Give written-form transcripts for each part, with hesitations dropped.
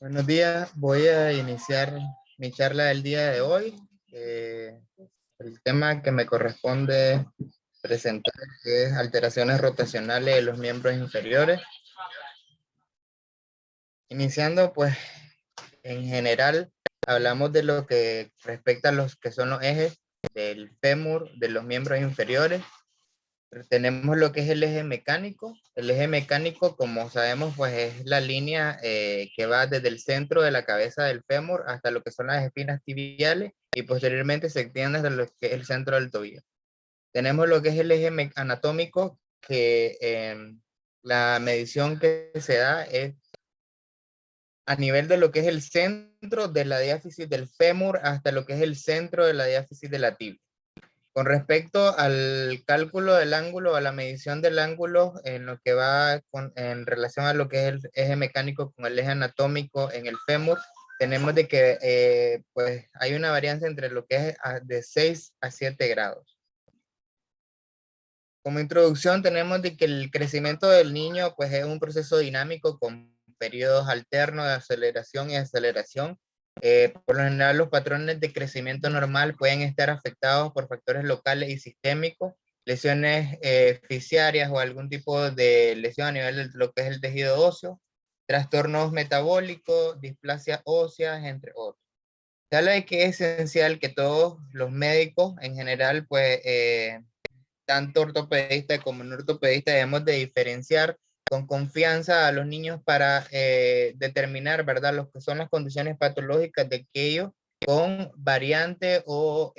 Buenos días, voy a iniciar mi charla del día de hoy. El tema que me corresponde presentar es alteraciones rotacionales de los miembros inferiores. Iniciando, pues, en general, hablamos de lo que respecta a los que son los ejes del fémur de los miembros inferiores. Tenemos lo que es el eje mecánico. El eje mecánico, como sabemos, pues es la línea que va desde el centro de la cabeza del fémur hasta lo que son las espinas tibiales y posteriormente se extiende hasta lo que es el centro del tobillo. Tenemos lo que es el eje anatómico, que la medición que se da es a nivel de lo que es el centro de la diáfisis del fémur hasta lo que es el centro de la diáfisis de la tibia. Con respecto al cálculo del ángulo, a la medición del ángulo, en lo que va en relación a lo que es el eje mecánico con el eje anatómico en el fémur, tenemos de que pues hay una varianza entre lo que es de 6 a 7 grados. Como introducción tenemos de que el crecimiento del niño pues es un proceso dinámico con periodos alternos de aceleración y aceleración. Por lo general los patrones de crecimiento normal pueden estar afectados por factores locales y sistémicos, lesiones fisiarias o algún tipo de lesión a nivel de lo que es el tejido óseo, trastornos metabólicos, displasias óseas, entre otros. Se habla de que es esencial que todos los médicos en general pues tanto ortopedista como no ortopedista debemos de diferenciar con confianza a los niños para determinar, ¿verdad?, lo que son las condiciones patológicas de aquellos con variantes o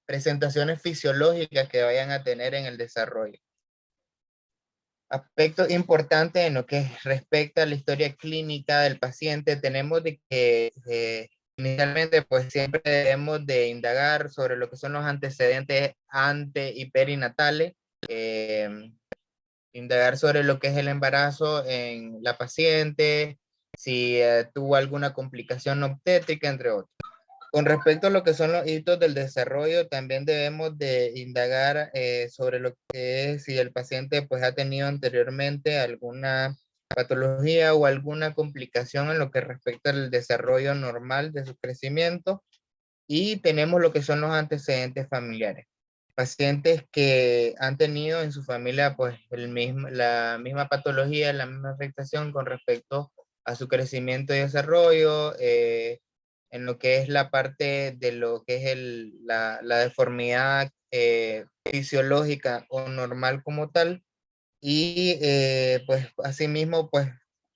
presentaciones fisiológicas que vayan a tener en el desarrollo. Aspectos importantes en lo que respecta a la historia clínica del paciente, tenemos de que inicialmente pues siempre debemos de indagar sobre lo que son los antecedentes ante y perinatales, indagar sobre lo que es el embarazo en la paciente, si tuvo alguna complicación obstétrica, entre otros. Con respecto a lo que son los hitos del desarrollo, también debemos de indagar sobre lo que es si el paciente pues ha tenido anteriormente alguna patología o alguna complicación en lo que respecta al desarrollo normal de su crecimiento. Y tenemos lo que son los antecedentes familiares. Pacientes que han tenido en su familia pues la misma patología, la misma afectación con respecto a su crecimiento y desarrollo, en lo que es la parte de lo que es la deformidad fisiológica o normal como tal, y pues asimismo pues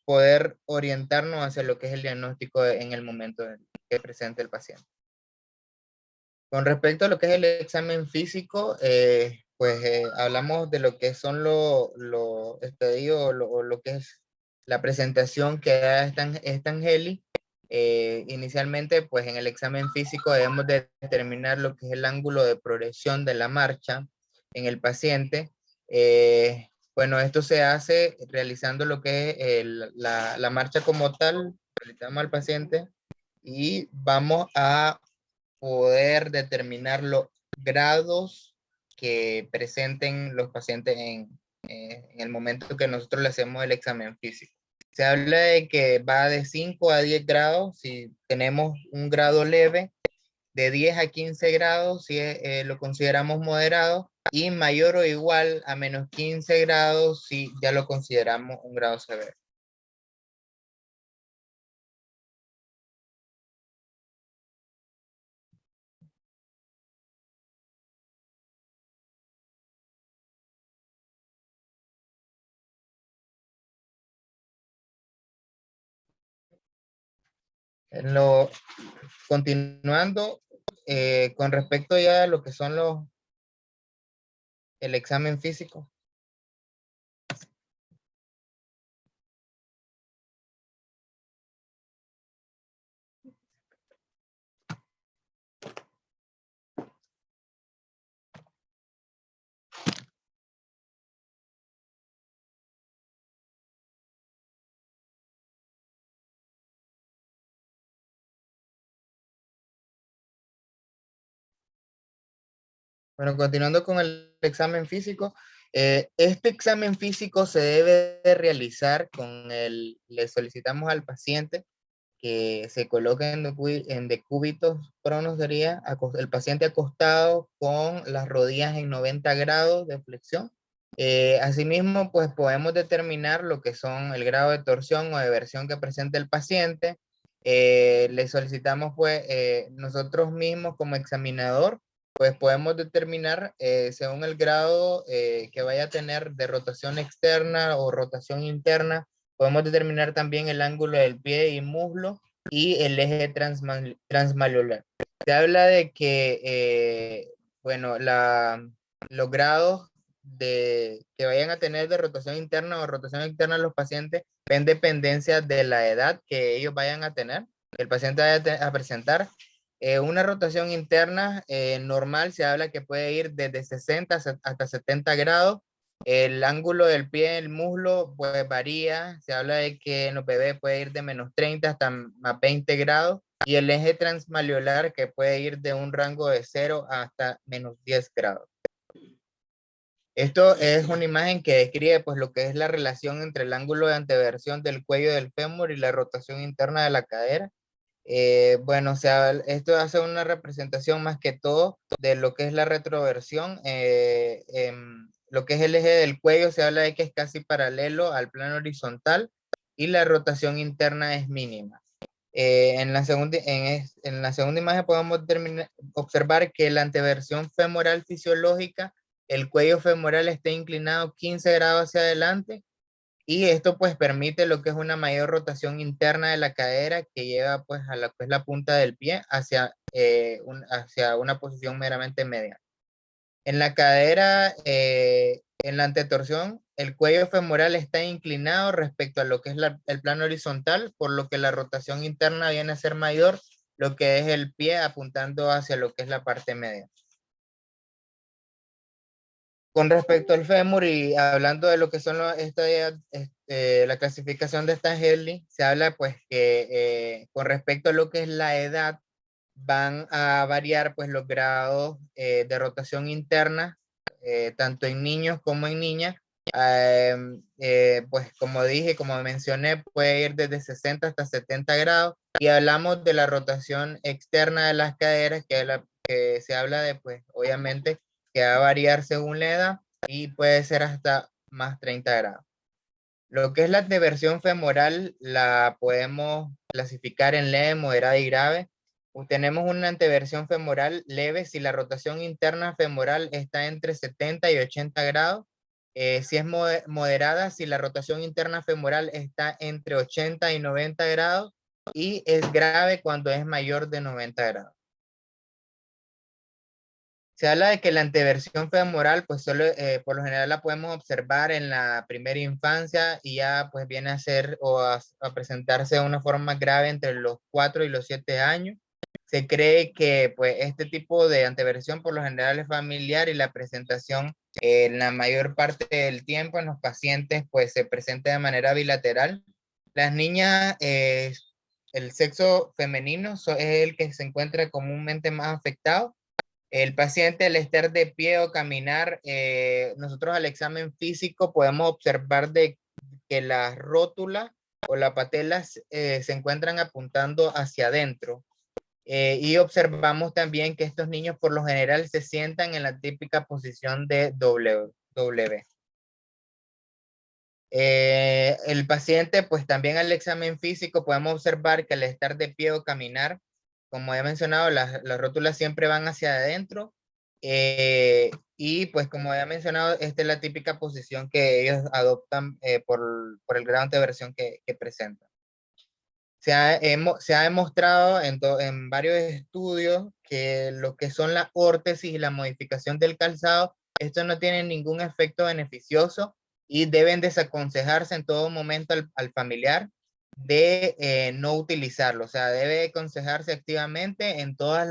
poder orientarnos hacia lo que es el diagnóstico en el momento que presente el paciente. Con respecto a lo que es el examen físico, pues hablamos de lo que son los estadios o lo que es la presentación que da esta Angeli. Inicialmente, pues en el examen físico debemos de determinar lo que es el ángulo de progresión de la marcha en el paciente. Bueno, esto se hace realizando lo que es la marcha como tal, realizamos al paciente y vamos a poder determinar los grados que presenten los pacientes en el momento que nosotros le hacemos el examen físico. Se habla de que va de 5 a 10 grados si tenemos un grado leve, de 10 a 15 grados si lo consideramos moderado, y mayor o igual a menos 15 grados si ya lo consideramos un grado severo. Continuando, con respecto ya a lo que son el examen físico. Bueno, continuando con el examen físico, Este examen físico se debe de realizar le solicitamos al paciente que se coloque en decúbitos pronos, sería el paciente acostado con las rodillas en 90 grados de flexión. Asimismo, pues podemos determinar lo que son el grado de torsión o de versión que presenta el paciente. Le solicitamos, pues, nosotros mismos como examinador, pues podemos determinar según el grado que vaya a tener de rotación externa o rotación interna. Podemos determinar también el ángulo del pie y muslo y el eje transmalleolar. Se habla de que, bueno, los grados que vayan a tener de rotación interna o rotación externa los pacientes ven dependencia de la edad que ellos vayan a tener, que el paciente vaya a presentar. Una rotación interna normal se habla que puede ir desde 60 hasta 70 grados. El ángulo del pie, el muslo, pues varía. Se habla de que en los bebés puede ir de -30 hasta más 20 grados. Y el eje transmalleolar que puede ir de un rango de 0 hasta -10 grados. Esto es una imagen que describe pues lo que es la relación entre el ángulo de anteversión del cuello del fémur y la rotación interna de la cadera. Bueno, o sea, esto hace una representación más que todo de lo que es la retroversión. Lo que es el eje del cuello se habla de que es casi paralelo al plano horizontal y la rotación interna es mínima. En la segunda imagen podemos observar que la anteversión femoral fisiológica, el cuello femoral está inclinado 15 grados hacia adelante y esto pues permite lo que es una mayor rotación interna de la cadera que lleva pues a lo que es la punta del pie hacia una posición meramente media. En la cadera, en la antetorsión, el cuello femoral está inclinado respecto a lo que es el plano horizontal, por lo que la rotación interna viene a ser mayor, lo que es el pie apuntando hacia lo que es la parte media. Con respecto al fémur y hablando de lo que son la clasificación de esta Henley, se habla pues que con respecto a lo que es la edad, van a variar pues los grados de rotación interna, tanto en niños como en niñas. Pues como dije, como mencioné, puede ir desde 60 hasta 70 grados. Y hablamos de la rotación externa de las caderas, que se habla de, pues obviamente, que va a variar según la edad y puede ser hasta más 30 grados. Lo que es la deversión femoral la podemos clasificar en leve, moderada y grave. Tenemos una anteversión femoral leve si la rotación interna femoral está entre 70 y 80 grados. Si es moderada, si la rotación interna femoral está entre 80 y 90 grados. Y es grave cuando es mayor de 90 grados. Se habla de que la anteversión femoral, pues solo, por lo general la podemos observar en la primera infancia y ya pues viene a ser o a presentarse de una forma grave entre los 4 y los 7 años. Se cree que pues este tipo de anteversión por lo general es familiar y la presentación en la mayor parte del tiempo en los pacientes pues se presenta de manera bilateral. Las niñas, el sexo femenino es el que se encuentra comúnmente más afectado. El paciente al estar de pie o caminar, nosotros al examen físico podemos observar de que la rótula o las patelas se encuentran apuntando hacia adentro. Y observamos también que estos niños por lo general se sientan en la típica posición de W. El paciente, pues también al examen físico podemos observar que al estar de pie o caminar, como he mencionado, las rótulas siempre van hacia adentro. Y pues como he mencionado, esta es la típica posición que ellos adoptan por el grado de versión que presentan. Se ha demostrado en varios estudios que lo que son la órtesis y la modificación del calzado, esto no tiene ningún efecto beneficioso y deben desaconsejarse en todo momento al familiar de no utilizarlo. O sea, debe aconsejarse activamente en todos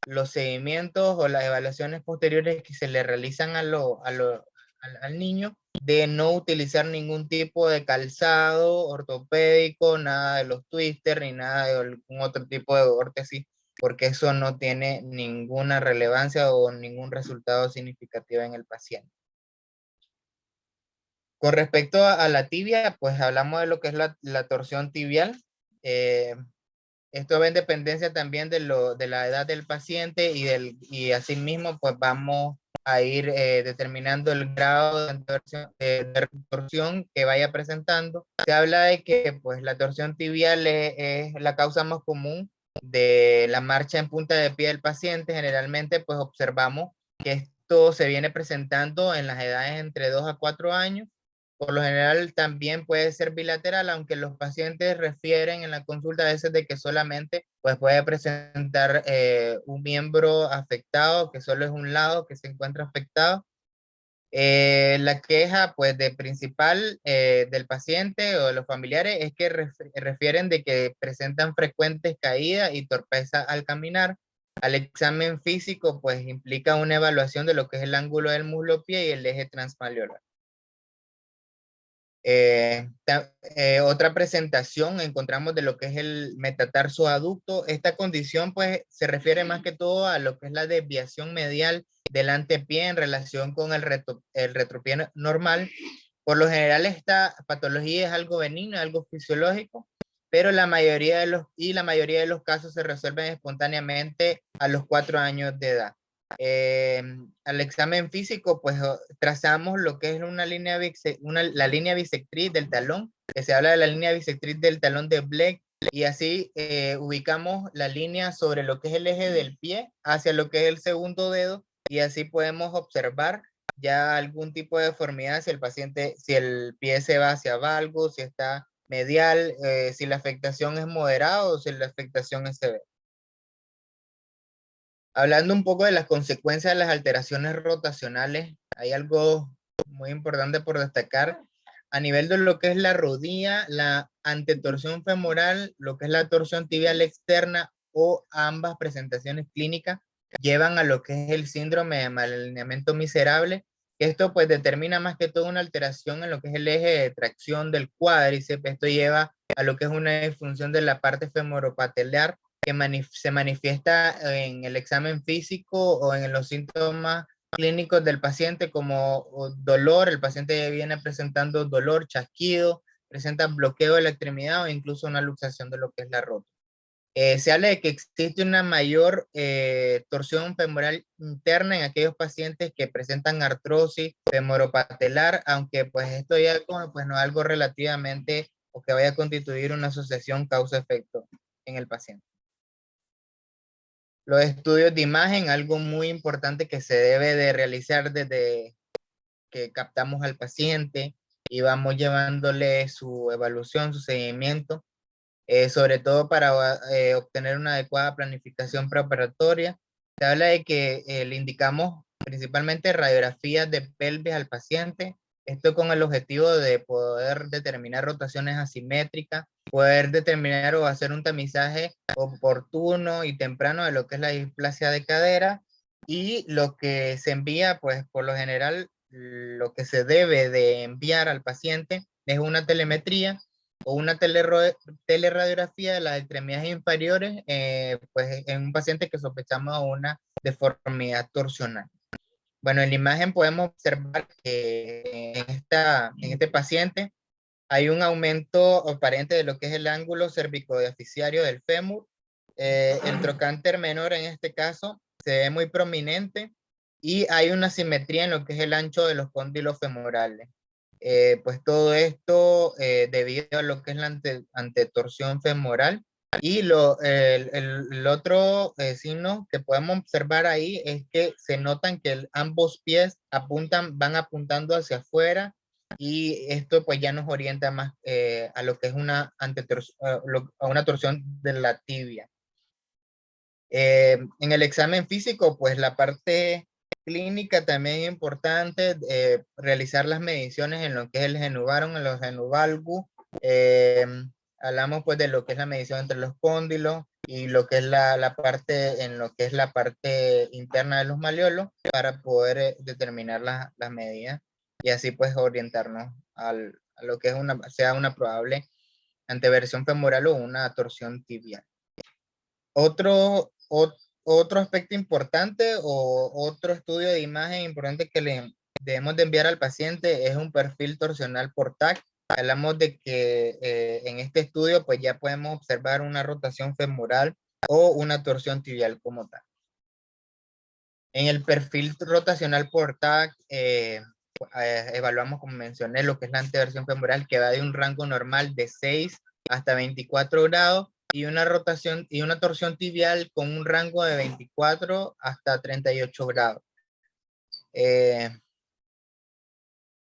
los seguimientos o las evaluaciones posteriores que se le realizan al niño, de no utilizar ningún tipo de calzado ortopédico, nada de los twisters ni nada de algún otro tipo de órtesis, porque eso no tiene ninguna relevancia o ningún resultado significativo en el paciente. Con respecto a la tibia, pues hablamos de lo que es la torsión tibial. Esto va en dependencia también de la edad del paciente y asimismo pues vamos a ir determinando el grado de torsión que vaya presentando. Se habla de que pues la torsión tibial es la causa más común de la marcha en punta de pie del paciente. Generalmente pues observamos que esto se viene presentando en las edades entre 2 a 4 años. Por lo general también puede ser bilateral, aunque los pacientes refieren en la consulta a veces de que solamente pues, puede presentar un miembro afectado, que solo es un lado que se encuentra afectado. La queja pues de principal del paciente o de los familiares es que refieren de que presentan frecuentes caídas y torpeza al caminar. Al examen físico pues implica una evaluación de lo que es el ángulo del muslo-pie y el eje transmalleolar. Otra presentación encontramos de lo que es el metatarso aducto. Esta condición pues se refiere más que todo a lo que es la desviación medial del antepié en relación con el retropié normal. Por lo general esta patología es algo benigno, algo fisiológico, pero la mayoría de los casos se resuelven espontáneamente a los 4 años de edad. Al examen físico, pues trazamos lo que es la línea bisectriz del talón, que se habla de la línea bisectriz del talón de Blake, y así ubicamos la línea sobre lo que es el eje del pie hacia lo que es el segundo dedo, y así podemos observar ya algún tipo de deformidad si el pie se va hacia valgo, si está medial, si la afectación es moderada o si la afectación es severa. Hablando un poco de las consecuencias de las alteraciones rotacionales, hay algo muy importante por destacar. A nivel de lo que es la rodilla, la antetorsión femoral, lo que es la torsión tibial externa o ambas presentaciones clínicas llevan a lo que es el síndrome de malalineamiento miserable. Esto pues determina más que todo una alteración en lo que es el eje de tracción del cuádriceps. Esto lleva a lo que es una disfunción de la parte femoropatelar que se manifiesta en el examen físico o en los síntomas clínicos del paciente como dolor. El paciente viene presentando dolor, chasquido, presenta bloqueo de la extremidad o incluso una luxación de lo que es la rótula. Se habla de que existe una mayor torsión femoral interna en aquellos pacientes que presentan artrosis femoropatelar, aunque pues esto ya pues no es algo relativamente o que vaya a constituir una asociación causa-efecto en el paciente. Los estudios de imagen, algo muy importante que se debe de realizar desde que captamos al paciente y vamos llevándole su evaluación, su seguimiento, sobre todo para obtener una adecuada planificación preoperatoria. Se habla de que le indicamos principalmente radiografías de pelvis al paciente, esto con el objetivo de poder determinar rotaciones asimétricas, poder determinar o hacer un tamizaje oportuno y temprano de lo que es la displasia de cadera, y lo que se envía, pues por lo general, lo que se debe de enviar al paciente es una telemetría o una teleradiografía de las extremidades inferiores, pues en un paciente que sospechamos una deformidad torsional. Bueno, en la imagen podemos observar que en este paciente hay un aumento aparente de lo que es el ángulo cervicodiafisiario del fémur. El trocánter menor en este caso se ve muy prominente y hay una simetría en lo que es el ancho de los cóndilos femorales. Pues todo esto debido a lo que es la antetorsión femoral. Y el otro signo que podemos observar ahí es que se notan que ambos pies van apuntando hacia afuera, y esto pues ya nos orienta más a lo que es a una torsión de la tibia. En el examen físico, pues la parte clínica también es importante, realizar las mediciones en lo que es el genuvarum, en los genuvalgus. Hablamos pues de lo que es la medición entre los cóndilos y lo que es la parte, en lo que es la parte interna de los malleolos, para poder determinar las medidas y así pues orientarnos a lo que es sea una probable anteversión femoral o una torsión tibial. Otro aspecto importante o otro estudio de imagen importante que debemos de enviar al paciente es un perfil torsional por TAC. Hablamos de que en este estudio pues ya podemos observar una rotación femoral o una torsión tibial como tal. En el perfil rotacional por TAC evaluamos, como mencioné, lo que es la anteversión femoral, que va de un rango normal de 6 hasta 24 grados y una rotación y una torsión tibial con un rango de 24 hasta 38 grados.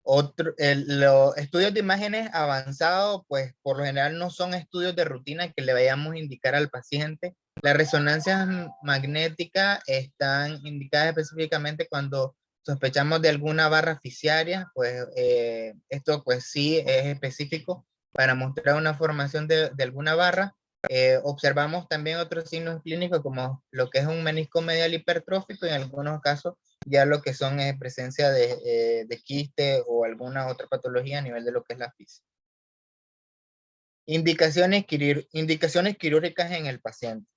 Los estudios de imágenes avanzados, pues por lo general no son estudios de rutina que le vayamos a indicar al paciente. Las resonancias magnéticas están indicadas específicamente cuando sospechamos de alguna barra fisiaria, pues esto pues sí es específico para mostrar una formación de alguna barra. Observamos también otros signos clínicos como lo que es un menisco medial hipertrófico y en algunos casos ya lo que son presencia de quiste o alguna otra patología a nivel de lo que es la física. Indicaciones quirúrgicas en el paciente.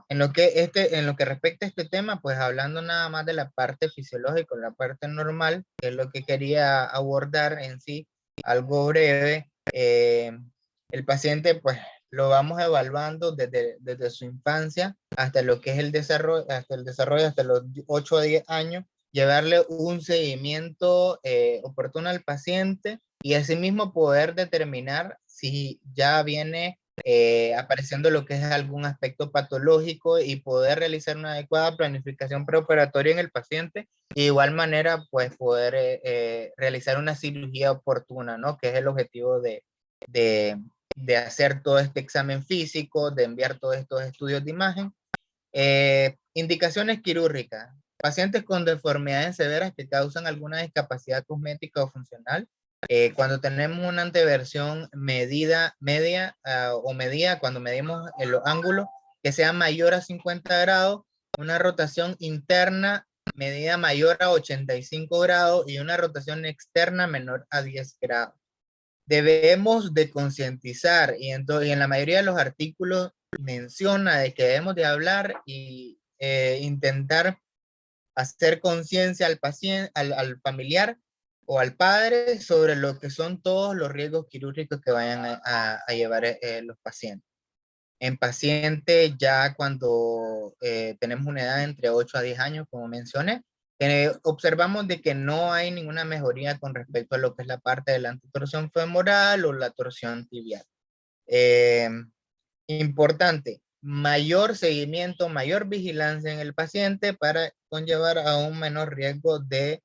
En lo que respecta a este tema, pues hablando nada más de la parte fisiológica, la parte normal, que es lo que quería abordar en sí, algo breve, el paciente pues lo vamos evaluando desde su infancia hasta lo que es el desarrollo, hasta los 8 a 10 años, llevarle un seguimiento oportuno al paciente y asimismo poder determinar si ya viene apareciendo lo que es algún aspecto patológico y poder realizar una adecuada planificación preoperatoria en el paciente. Y de igual manera, pues poder realizar una cirugía oportuna, ¿no? Que es el objetivo de hacer todo este examen físico, de enviar todos estos estudios de imagen. Indicaciones quirúrgicas. Pacientes con deformidades severas que causan alguna discapacidad cosmética o funcional. Cuando tenemos una anteversión media o medida, cuando medimos los ángulos, que sea mayor a 50 grados, una rotación interna medida mayor a 85 grados y una rotación externa menor a 10 grados. Debemos de concientizar y en la mayoría de los artículos menciona de que debemos de hablar y intentar hacer conciencia al paciente, al familiar o al padre sobre lo que son todos los riesgos quirúrgicos que vayan a llevar los pacientes. En pacientes ya cuando tenemos una edad entre 8 a 10 años, como mencioné, observamos de que no hay ninguna mejoría con respecto a lo que es la parte de la antetorsión femoral o la torsión tibial. Importante, mayor seguimiento, mayor vigilancia en el paciente para conllevar a un menor riesgo de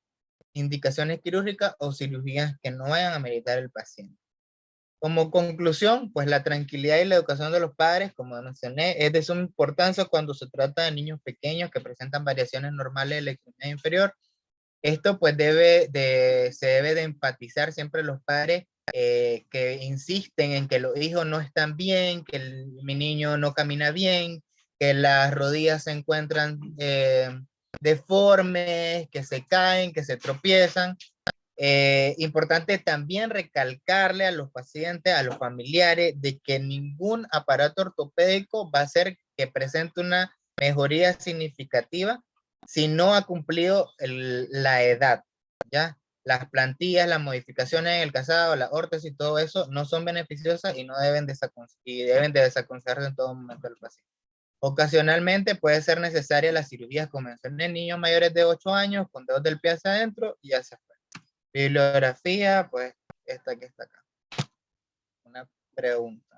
indicaciones quirúrgicas o cirugías que no vayan a meritar el paciente. Como conclusión, pues la tranquilidad y la educación de los padres, como mencioné, es de suma importancia cuando se trata de niños pequeños que presentan variaciones normales de la extremidad inferior. Esto pues se debe de empatizar siempre los padres que insisten en que los hijos no están bien, que mi niño no camina bien, que las rodillas se encuentran deformes, que se caen, que se tropiezan. Importante también recalcarle a los pacientes, a los familiares, de que ningún aparato ortopédico va a hacer que presente una mejoría significativa si no ha cumplido la edad, ¿ya? Las plantillas, las modificaciones en el calzado, la órtesis, todo eso no son beneficiosas y no deben desaconsejarse en todo momento al paciente. Ocasionalmente puede ser necesaria la cirugía, como mencioné, en niños mayores de 8 años, con dedos del pie hacia adentro y hacia afuera. Bibliografía, pues esta que está acá. Una pregunta.